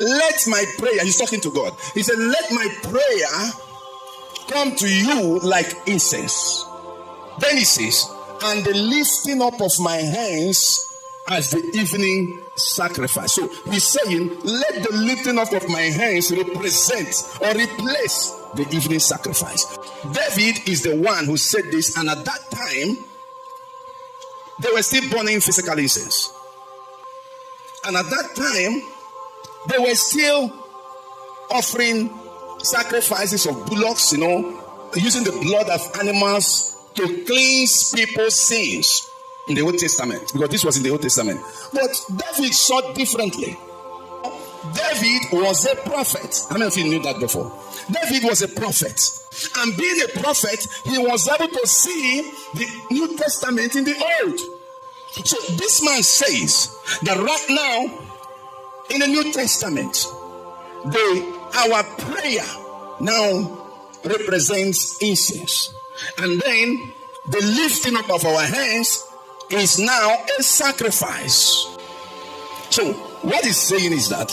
let my prayer, he's talking to God. He said, let my prayer come to you like incense. Then he says, and the lifting up of my hands as the evening sacrifice. So he's saying, let the lifting up of my hands represent or replace the evening sacrifice. David is the one who said this, and at that time, they were still burning physical incense. And at that time, they were still offering sacrifices of bullocks, using the blood of animals to cleanse people's sins in the Old Testament, because this was in the Old Testament. But David saw differently. David was a prophet. How many of you knew that before? David was a prophet. And being a prophet, he was able to see the New Testament in the Old. So this man says that right now, in the New Testament, our prayer now represents incense. And then the lifting up of our hands is now a sacrifice. So what he's saying is that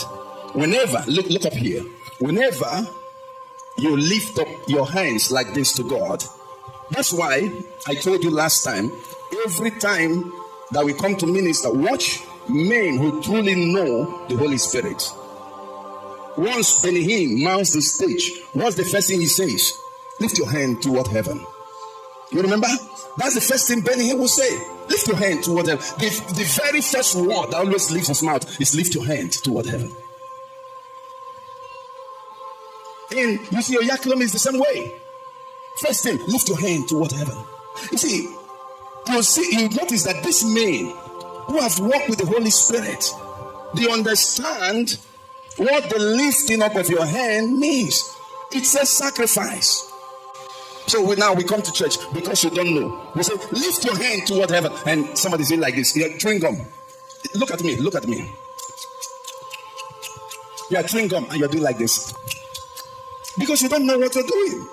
whenever, look up here, whenever you lift up your hands like this to God, that's why I told you last time, every time that we come to minister, watch men who truly know the Holy Spirit. Once Benny Hinn mounts the stage, what's the first thing he says? Lift your hand toward heaven. You remember? That's the first thing Benny Hinn will say. Lift your hand toward heaven. The very first word that always leaves his mouth is lift your hand toward heaven. And you see, your Yakulum is the same way. First thing, lift your hand toward heaven. You notice that these men who have walked with the Holy Spirit, they understand what the lifting up of your hand means. It's a sacrifice. So now we come to church because you don't know. We say, lift your hand toward heaven. And somebody say like this, you're chewing gum. Look at me. You're chewing gum and you're doing like this. Because you don't know what you're doing.